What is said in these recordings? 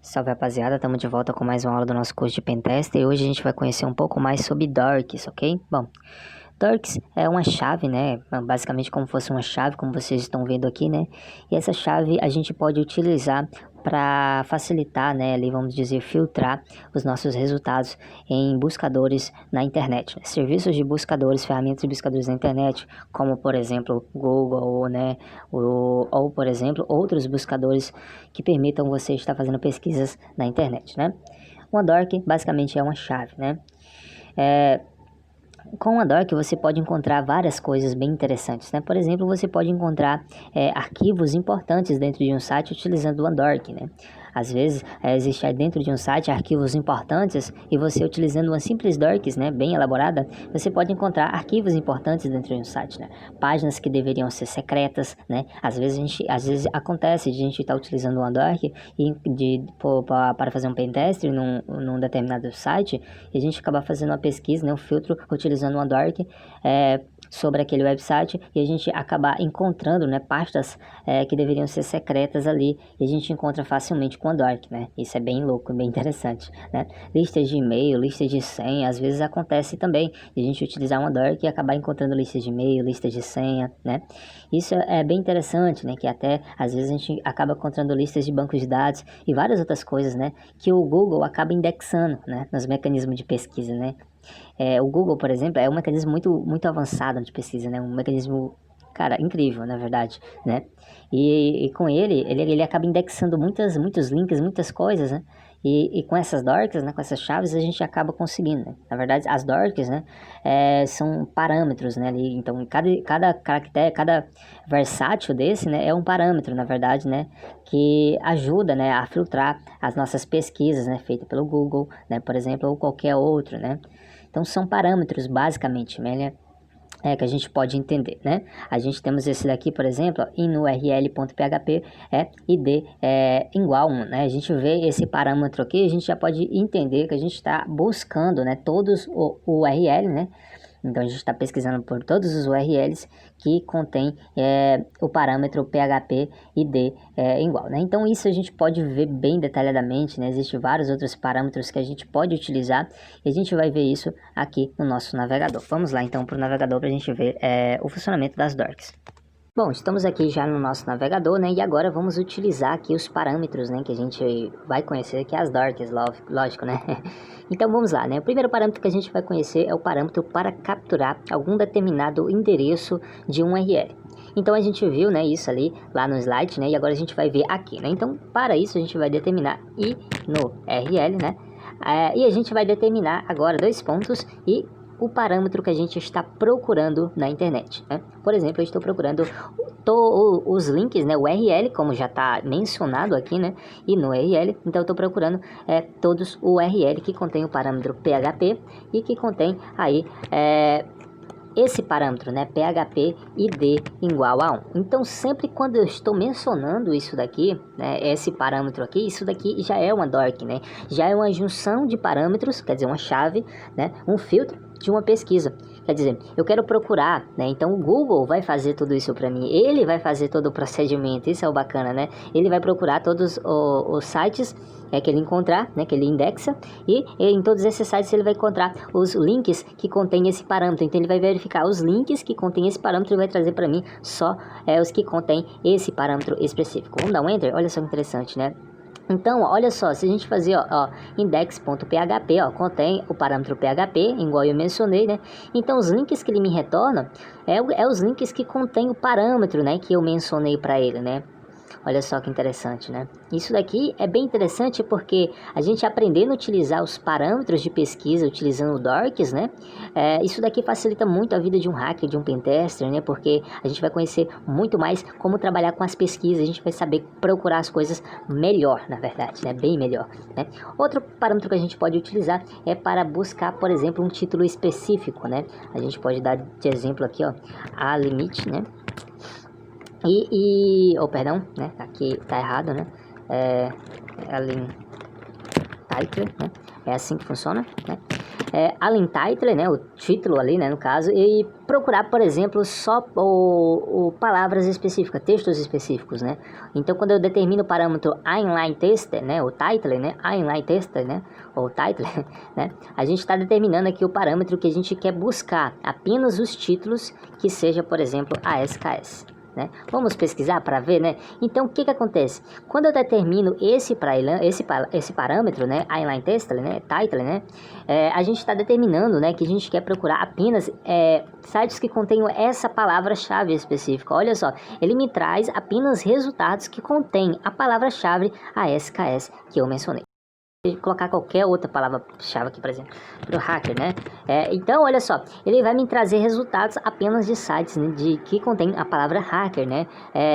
Salve rapaziada, estamos de volta com mais uma aula do nosso curso de Pentester e hoje a gente vai conhecer um pouco mais sobre Dorks, ok? Bom, Dorks é uma chave, né? Basicamente como fosse uma chave, como vocês estão vendo aqui, né? E essa chave a gente pode utilizar para facilitar, né? Ali vamos dizer, filtrar os nossos resultados em buscadores na internet, né? Serviços de buscadores, ferramentas de buscadores na internet, como por exemplo Google, né? Ou por exemplo outros buscadores que permitam você estar fazendo pesquisas na internet, né? Uma Dork basicamente é uma chave, né? Com uma Dork você pode encontrar várias coisas bem interessantes, né? Por exemplo, você pode encontrar arquivos importantes dentro de um site utilizando uma Dork, né? Às vezes, existe dentro de um site arquivos importantes e você utilizando uma simples Dorks, né, bem elaborada, você pode encontrar arquivos importantes dentro de um site, né? Páginas que deveriam ser secretas, né? Às vezes acontece de a gente estar utilizando uma Dork para fazer um pentest num determinado site e a gente acaba fazendo uma pesquisa, né, um filtro utilizando uma Dork sobre aquele website e a gente acaba encontrando, né, pastas que deveriam ser secretas ali e a gente encontra facilmente com a Dork, né? Isso é bem louco, bem interessante, né? Listas de e-mail, listas de senha, às vezes acontece também de a gente utilizar uma Dork e acabar encontrando listas de e-mail, listas de senha, né? Isso é bem interessante, né? Que até às vezes a gente acaba encontrando listas de bancos de dados e várias outras coisas, né? Que o Google acaba indexando, né? Nos mecanismos de pesquisa, né? O Google, por exemplo, é um mecanismo muito avançado de pesquisa, né? Um mecanismo, cara, incrível, na verdade, né? E com ele acaba indexando muitos links, muitas coisas, né? E com essas dorks, né, com essas chaves, a gente acaba conseguindo, né? Na verdade, as dorks, né, são parâmetros, né? Ali, então, cada caractere, cada versátil desse, né, é um parâmetro, na verdade, né? Que ajuda, né, a filtrar as nossas pesquisas, né? Feitas pelo Google, né? Por exemplo, ou qualquer outro, né? Então, são parâmetros, basicamente, né? Que a gente pode entender, né? A gente temos esse daqui, por exemplo, inurl.php id igual 1, né? A gente vê esse parâmetro aqui, a gente já pode entender que a gente está buscando, né, todos o URL, né? Então, a gente está pesquisando por todos os URLs que contém o parâmetro PHP ID igual, né? Então, isso a gente pode ver bem detalhadamente, né? Existem vários outros parâmetros que a gente pode utilizar e a gente vai ver isso aqui no nosso navegador. Vamos lá, então, para o navegador para a gente ver o funcionamento das dorks. Bom, estamos aqui já no nosso navegador, né? E agora vamos utilizar aqui os parâmetros, né? Que a gente vai conhecer, que é as dorks, lógico, né? Então vamos lá, né? O primeiro parâmetro que a gente vai conhecer é o parâmetro para capturar algum determinado endereço de um URL. Então a gente viu, né, isso ali lá no slide, né? E agora a gente vai ver aqui, né? Então para isso a gente vai determinar i no URL, né? E a gente vai determinar agora dois pontos e o parâmetro que a gente está procurando na internet, né? Por exemplo, eu estou procurando os links, né? O URL, como já está mencionado aqui, né? E no URL, então eu estou procurando todos o URL que contém o parâmetro PHP e que contém aí esse parâmetro, né, PHP ID igual a 1. Então, sempre quando eu estou mencionando isso daqui, né, esse parâmetro aqui, isso daqui já é uma dork, né? Já é uma junção de parâmetros, quer dizer, uma chave, né, um filtro de uma pesquisa. Quer dizer, eu quero procurar, né? Então o Google vai fazer tudo isso para mim. Ele vai fazer todo o procedimento. Isso é o bacana, né? Ele vai procurar todos os sites que ele encontrar, né? Que ele indexa. E em todos esses sites ele vai encontrar os links que contêm esse parâmetro. Então ele vai verificar os links que contêm esse parâmetro e vai trazer para mim só os que contêm esse parâmetro específico. Vamos dar um enter? Olha só que interessante, né? Então, olha só, se a gente fazer, index.php, contém o parâmetro PHP, igual eu mencionei, né? Então, os links que ele me retorna é os links que contém o parâmetro, né, que eu mencionei para ele, né? Olha só que interessante, né? Isso daqui é bem interessante porque a gente aprendendo a utilizar os parâmetros de pesquisa utilizando o dorks, né? Isso daqui facilita muito a vida de um hacker, de um pentester, né? Porque a gente vai conhecer muito mais como trabalhar com as pesquisas, a gente vai saber procurar as coisas melhor, na verdade, né? Bem melhor, né? Outro parâmetro que a gente pode utilizar é para buscar, por exemplo, um título específico, né? A gente pode dar de exemplo aqui, a limite, né? Perdão, né? Aqui tá errado, né? title, né? É assim que funciona, né? Além title, né? O título ali, né? No caso, e procurar, por exemplo, só palavras específicas, textos específicos, né? Então, quando eu determino o parâmetro inline tester, né? O title, né? Inline tester, né? Ou title, né? A gente está determinando aqui o parâmetro que a gente quer buscar apenas os títulos que seja, por exemplo, ASKS. Né? Vamos pesquisar para ver, né? Então, o que acontece? Quando eu determino esse parâmetro, né? Inline tester, né? Title, né? A gente está determinando, né? Que a gente quer procurar apenas sites que contenham essa palavra-chave específica. Olha só, ele me traz apenas resultados que contêm a palavra-chave ASKS que eu mencionei. Colocar qualquer outra palavra-chave aqui, por exemplo, para o hacker, né? Então, olha só, ele vai me trazer resultados apenas de sites, né, que contém a palavra hacker, né?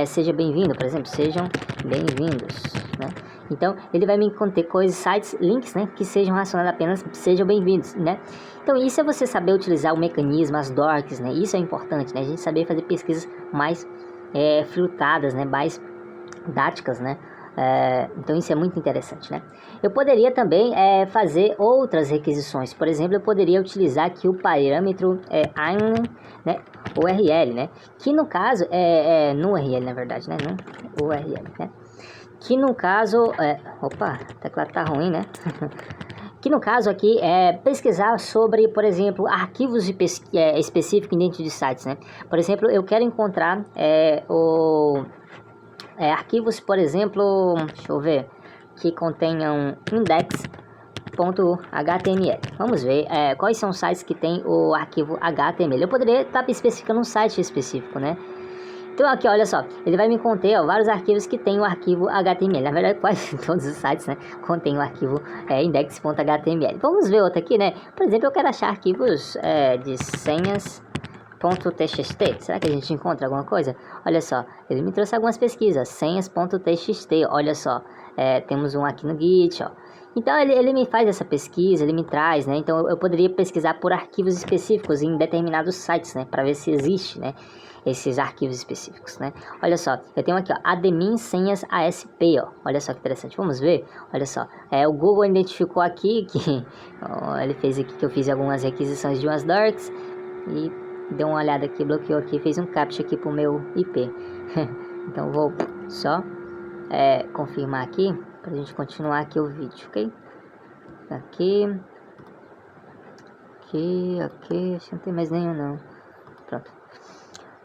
Seja bem-vindo, por exemplo, sejam bem-vindos, né? Então, ele vai me conter sites, links, né, que sejam relacionados apenas sejam bem-vindos, né? Então, isso é você saber utilizar o mecanismo, as dorks, né? Isso é importante, né? A gente saber fazer pesquisas mais filtradas, né? Mais didáticas, né? Então isso é muito interessante, né? Eu poderia também fazer outras requisições. Por exemplo, eu poderia utilizar aqui o parâmetro inline, né? URL, né? Que no caso no URL, na verdade, né? No URL, né? Que no caso opa, o teclado tá ruim, né? Que no caso aqui é pesquisar sobre, por exemplo, arquivos específicos dentro de sites, né? Por exemplo, eu quero encontrar arquivos, por exemplo, deixa eu ver, que contenham index.html. Vamos ver quais são os sites que tem o arquivo HTML. Eu poderia estar especificando um site específico, né? Então aqui, olha só, ele vai me conter vários arquivos que tem o arquivo HTML. Na verdade, quase todos os sites, né, contém o arquivo index.html. Vamos ver outro aqui, né? Por exemplo, eu quero achar arquivos de senhas.txt. Será que a gente encontra alguma coisa? Olha só, ele me trouxe algumas pesquisas. Senhas.txt, olha só. Temos um aqui no Git, ó. Então ele me faz essa pesquisa, ele me traz, né? Então eu poderia pesquisar por arquivos específicos em determinados sites, né? Para ver se existe, né? Esses arquivos específicos, né? Olha só, eu tenho aqui, ó, admin senhas ASP, ó. Olha só que interessante, vamos ver? Olha só, o Google identificou aqui que ele fez aqui que eu fiz algumas requisições de umas dorks e deu uma olhada aqui, bloqueou aqui, fez um captcha aqui pro meu IP. Então vou só confirmar aqui pra gente continuar aqui o vídeo, ok? Aqui, acho que não tem mais nenhum não. Pronto.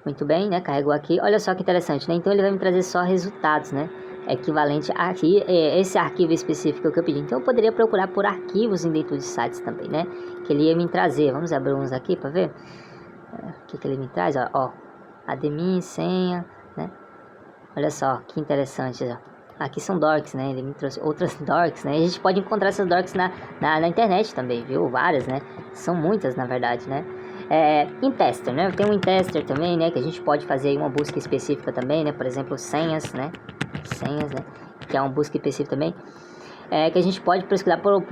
Muito bem, né? Carregou aqui. Olha só que interessante, né? Então ele vai me trazer só resultados, né? Equivalente aqui, esse arquivo específico que eu pedi. Então eu poderia procurar por arquivos dentro de sites também, né? Que ele ia me trazer. Vamos abrir uns aqui para ver o que ele me traz, ó. Admin, senha, né? Olha só que interessante, ó. Aqui são dorks, né? Ele me trouxe outras dorks, né? A gente pode encontrar essas dorks na internet também, viu? Várias, né? São muitas, na verdade, né? Intester, né? Tem um intester também, né? Que a gente pode fazer uma busca específica também, né? Por exemplo, senhas, né? Senhas, né? Que é uma busca específica também. Que a gente pode pesquisar por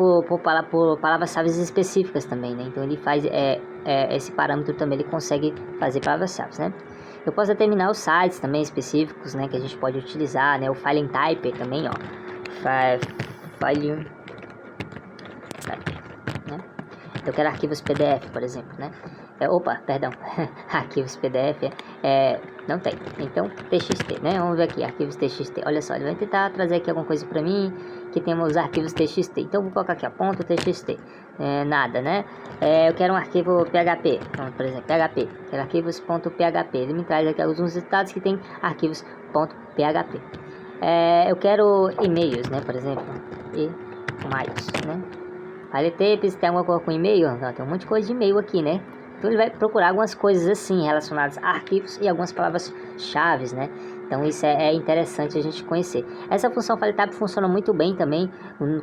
palavras-chave específicas também, né? Então ele faz esse parâmetro também, ele consegue fazer palavras-chave, né? Eu posso determinar os sites também específicos, né? Que a gente pode utilizar, né? O file type também, ó. File, né? Eu quero arquivos PDF, por exemplo, né? Arquivos PDF não tem. Então, TXT, né? Vamos ver aqui, arquivos TXT. Olha só, ele vai tentar trazer aqui alguma coisa pra mim que tem os arquivos TXT. Então, vou colocar aqui, ó, ponto .txt. Nada, né? Eu quero um arquivo PHP. Então, por exemplo, PHP. Quero arquivos.php. Ele me traz aqui alguns resultados que tem arquivos.php. Eu quero e-mails, né? Por exemplo, e-mails, né? Filetapes, tem alguma coisa com e-mail? Não, tem um monte de coisa de e-mail aqui, né? Então ele vai procurar algumas coisas assim relacionadas a arquivos e algumas palavras-chave, né? Então isso é interessante a gente conhecer. Essa função FileType funciona muito bem também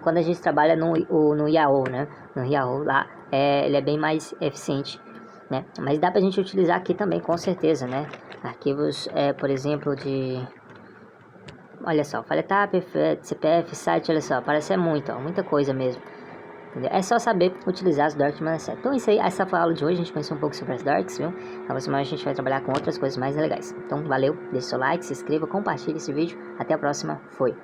quando a gente trabalha no Yahoo, né? No Yahoo lá, ele é bem mais eficiente, né? Mas dá pra gente utilizar aqui também, com certeza, né? Arquivos, por exemplo, olha só, FileType, CPF, site, olha só, parece muito, ó, muita coisa mesmo. É só saber utilizar as dorks de maneira certa. Então isso aí, essa foi a aula de hoje, a gente conheceu um pouco sobre as dorks, viu? Na próxima a gente vai trabalhar com outras coisas mais legais. Então valeu, deixe seu like, se inscreva, compartilhe esse vídeo. Até a próxima, foi!